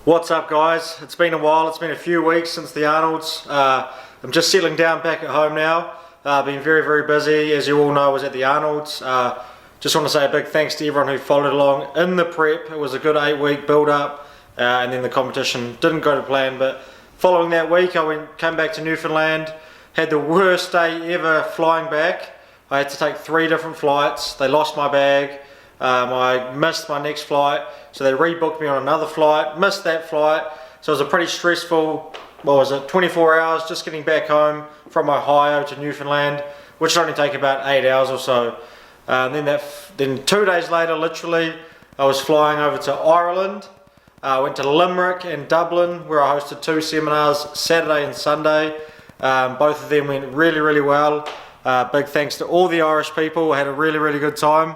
What's up, guys? It's been a while. It's been a few weeks since the Arnolds. I'm just settling down back at home now. Been very busy. As you all know, I was at the Arnolds. Just want to say a big thanks to everyone who followed along in the prep. It was a good 8-week build up, and then the competition didn't go to plan, but following that week I came back to Newfoundland, had the worst day ever flying back. I had to take 3 different flights. They lost my bag. I missed my next flight, so they rebooked me on another flight, missed that flight, so it was a pretty stressful, 24 hours just getting back home from Ohio to Newfoundland, which would only take about 8 hours or so. Then 2 days later, literally, I was flying over to Ireland. I went to Limerick and Dublin, where I hosted 2 seminars, Saturday and Sunday. Both of them went really well. Big thanks to all the Irish people. I had a really good time.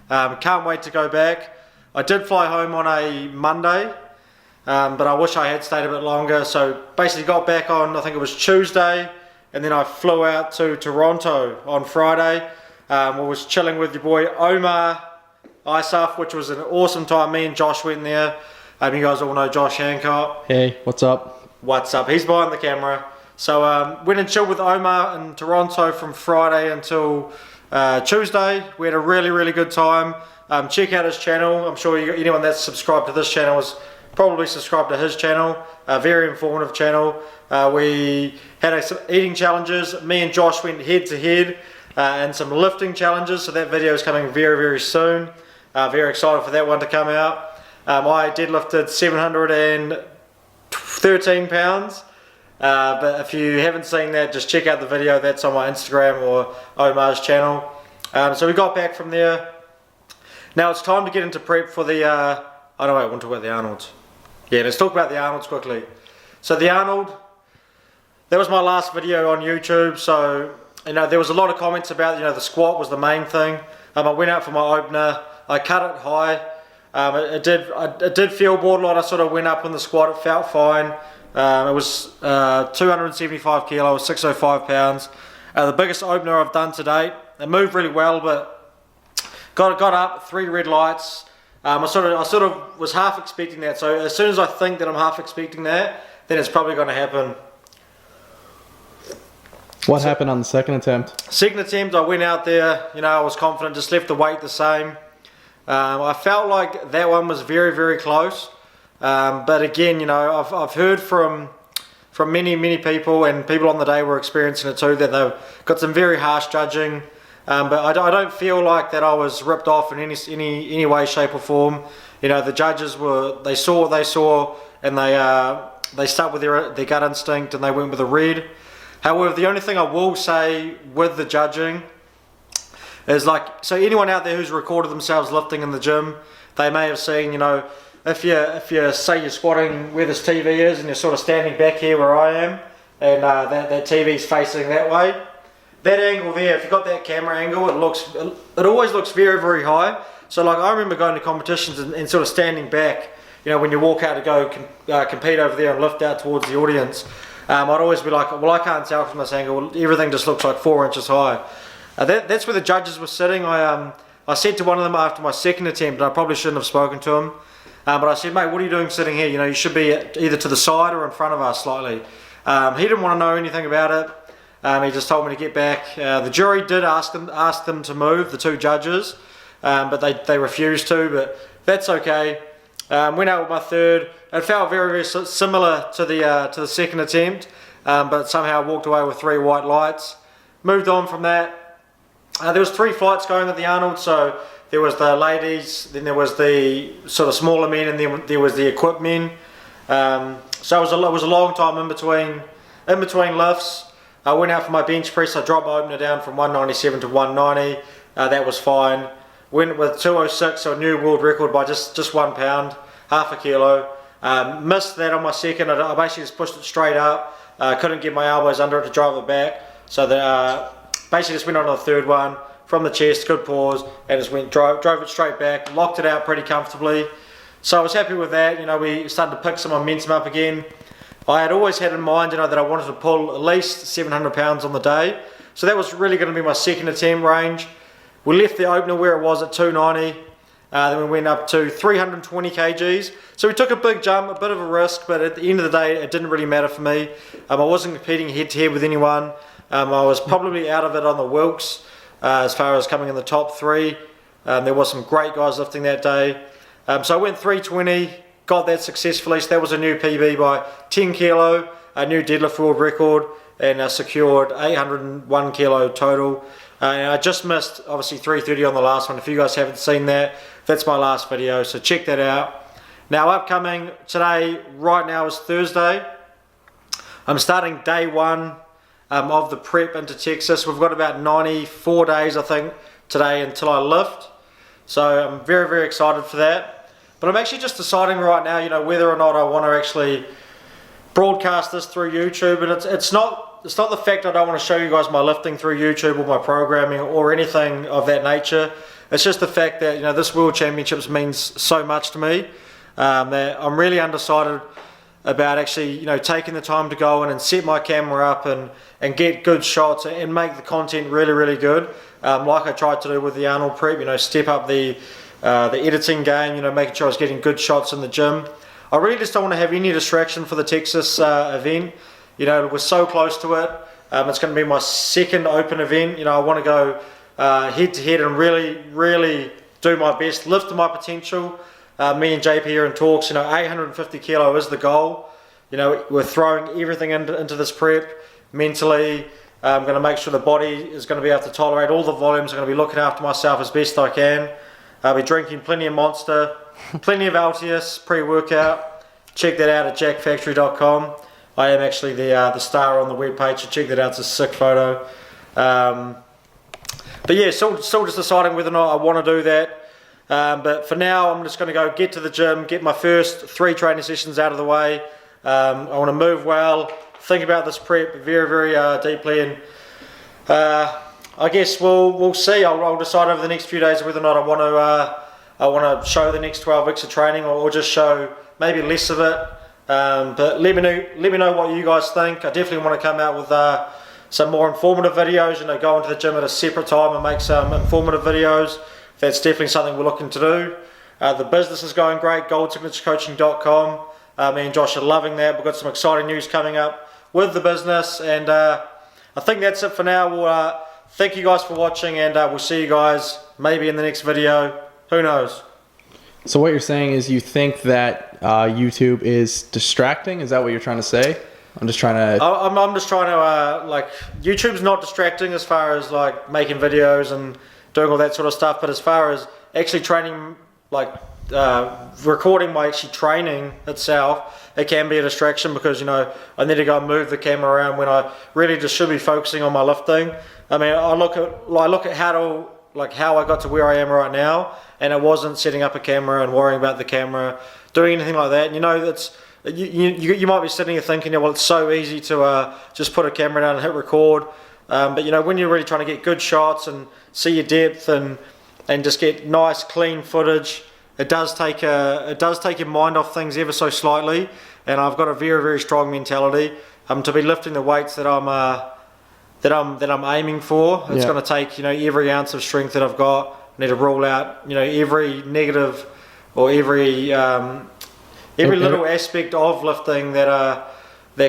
Can't wait to go back. I did fly home on a Monday, but I wish I had stayed a bit longer. So basically got back on, I think it was Tuesday, and then I flew out to Toronto on Friday. I was chilling with your boy Omar ISAF, which was an awesome time. Me and Josh went there. You guys all know Josh Hancock. Hey, what's up? What's up? He's behind the camera. So went and chilled with Omar in Toronto from Friday until Tuesday. We had a really good time. Check out his channel. I'm sure anyone that's subscribed to this channel is probably subscribed to his channel. A very informative channel. We had some eating challenges. Me and Josh went head to head, and some lifting challenges. So that video is coming very soon. Very excited for that one to come out. I deadlifted 713 pounds. But if you haven't seen that, just check out the video. That's on my Instagram or Omar's channel. So we got back from there. Now it's time to get into prep for the I want to talk about the Arnolds. Yeah, let's talk about the Arnolds quickly. So the Arnold, that was my last video on YouTube. So there was a lot of comments about the squat was the main thing. I went out for my opener. I cut it high. It did feel borderline. I sort of went up in the squat. It felt fine. It was 275 kilos, 605 pounds. The biggest opener I've done to date. It moved really well, but got up, 3 red lights. I sort of was half expecting that. So as soon as I think that I'm half expecting that, then it's probably going to happen. What happened on the second attempt? Second attempt, I went out there. I was confident. Just left the weight the same. I felt like that one was very close. But again, I've heard from many people, and people on the day were experiencing it too, that they've got some very harsh judging. But I don't feel like that I was ripped off in any way, shape or form. The judges they saw what they saw, and they stuck with their gut instinct, and they went with a red. However, the only thing I will say with the judging is so anyone out there who's recorded themselves lifting in the gym, they may have seen, if you say you're squatting where this TV is and you're sort of standing back here where I am, and that TV's facing that way, that angle there, if you've got that camera angle, it always looks very high. So I remember going to competitions and sort of standing back, when you walk out to go compete over there and lift out towards the audience, I'd always be like, well, I can't tell from this angle, everything just looks like 4 inches high. That's where the judges were sitting. I said to one of them after my second attempt, and I probably shouldn't have spoken to him, but I said, mate, what are you doing sitting here? You should be either to the side or in front of us slightly. He didn't want to know anything about it. He just told me to get back. The jury did ask them to move, the 2 judges, but they refused to, but that's okay. Went out with my third. It felt very similar to the second attempt, but somehow walked away with 3 white lights. Moved on from that. There was 3 flights going at the Arnold, so there was the ladies, then there was the sort of smaller men, and then there was the equipped men. So it was a long time in between lifts. I went out for my bench press. I dropped my opener down from 197 to 190. That was fine. Went with 206, so a new world record by just 1 pound, half a kilo. Missed that on my second. I basically just pushed it straight up. Couldn't get my elbows under it to drive it back. So basically just went on to the third one from the chest, good pause, and just drove it straight back, locked it out pretty comfortably. So I was happy with that. We started to pick some momentum up again. I had always had in mind, that I wanted to pull at least 700 pounds on the day. So that was really going to be my second attempt range. We left the opener where it was at 290. Then we went up to 320 kgs. So we took a big jump, a bit of a risk, but at the end of the day, it didn't really matter for me. I wasn't competing head-to-head with anyone. I was probably out of it on the Wilks as far as coming in the top 3. There was some great guys lifting that day. So I went 320, got that successfully. So that was a new PB by 10 kilo, a new deadlift world record, and secured 801 kilo total. And I just missed, obviously, 330 on the last one. If you guys haven't seen that, that's my last video, so check that out. Now, upcoming today, right now is Thursday. I'm starting day 1 of the prep into Texas. We've got about 94 days, I think, today until I lift. So I'm very, very excited for that. But I'm actually just deciding right now, you know, whether or not I want to actually broadcast this through YouTube. And it's not the fact I don't want to show you guys my lifting through YouTube or my programming or anything of that nature. It's just the fact that, you know, this World Championships means so much to me, that I'm really undecided about actually, you know, taking the time to go in and set my camera up and get good shots and make the content really, really good. Like I tried to do with the Arnold prep, you know, step up the editing game, you know, making sure I was getting good shots in the gym. I really just don't want to have any distraction for the Texas event. You know, we're so close to it. It's going to be my second open event. You know, I want to go head to head and really, really do my best, lift to my potential. Me and JP are in talks. You know, 850 kilo is the goal. You know, we're throwing everything into this prep mentally. I'm going to make sure the body is going to be able to tolerate all the volumes. I'm going to be looking after myself as best I can. I'll be drinking plenty of Monster, plenty of Altius pre-workout. Check that out at jackfactory.com. I am actually the star on the webpage, so check that out. It's a sick photo. But yeah, still just deciding whether or not I want to do that. But for now, I'm just going to go get to the gym, get my first 3 training sessions out of the way. I want to move well, think about this prep very, very deeply, and I guess we'll see. I'll decide over the next few days whether or not I want to show the next 12 weeks of training, or just show maybe less of it. But let me know what you guys think. I definitely want to come out with some more informative videos. You know, go into the gym at a separate time and make some informative videos. That's definitely something we're looking to do. The business is going great. GoldSignatureCoaching.com. Me and Josh are loving that. We've got some exciting news coming up with the business, and I think that's it for now. We'll thank you guys for watching, and we'll see you guys maybe in the next video. Who knows? So what you're saying is you think that YouTube is distracting? Is that what you're trying to say? I'm just trying to... I'm just trying to, like, YouTube's not distracting as far as, like, making videos and doing all that sort of stuff, but as far as actually training, like, recording my actually training itself, it can be a distraction because, you know, I need to go and move the camera around when I really just should be focusing on my lifting. I mean, I look at how I got to where I am right now, and it wasn't setting up a camera and worrying about the camera, doing anything like that. And, you know, that's you might be sitting here thinking, well, it's so easy to just put a camera down and hit record. But, you know, when you're really trying to get good shots and see your depth and just get nice, clean footage, it does take your mind off things ever so slightly. And I've got a very, very strong mentality to be lifting the weights that I'm aiming for. It's going to take, you know, every ounce of strength that I've got. I need to rule out, you know, every negative or every little aspect of lifting that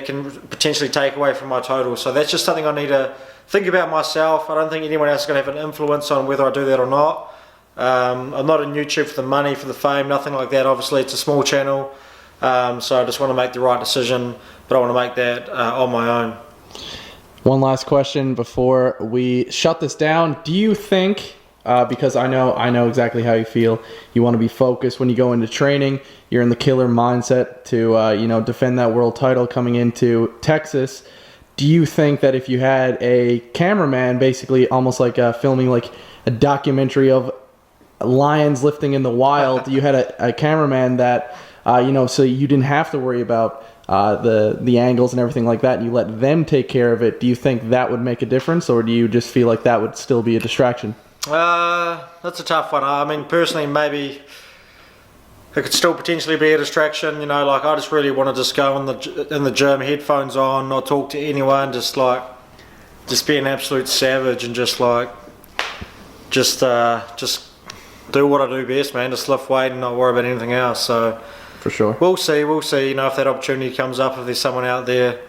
can potentially take away from my total. So that's just something I need to think about myself. I don't think anyone else is going to have an influence on whether I do that or not. I'm not on YouTube for the money, for the fame, nothing like that. Obviously, it's a small channel, so I just want to make the right decision, but I want to make that on my own. One last question before we shut this down. Do you think, because I know exactly how you feel, you want to be focused when you go into training, you're in the killer mindset to you know, defend that world title coming into Texas. Do you think that if you had a cameraman, basically almost like filming like a documentary of lions lifting in the wild, you had a cameraman that you know, so you didn't have to worry about the angles and everything like that, and you let them take care of it, do you think that would make a difference, or do you just feel like that would still be a distraction? That's a tough one. I mean, personally, maybe it could still potentially be a distraction. You know, like, I just really want to just go in the gym, headphones on, not talk to anyone, just be an absolute savage and just do what I do best, man. Just lift weight and not worry about anything else. So For sure. we'll see. You know, if that opportunity comes up, if there's someone out there,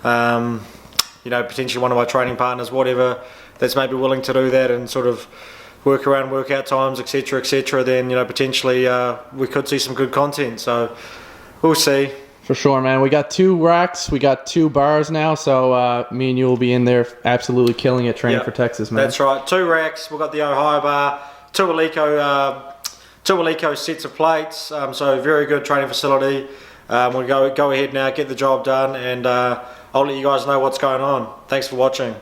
you know, potentially one of my training partners, whatever, that's maybe willing to do that and sort of work around workout times, etc., then, you know, potentially we could see some good content. So we'll see. For sure, man. We got 2 racks. We got 2 bars now. So me and you will be in there absolutely killing it training for Texas, man. That's right. 2 racks. We've got the Ohio bar, 2 Alico sets of plates. So very good training facility. We'll go ahead now, get the job done, and I'll let you guys know what's going on. Thanks for watching.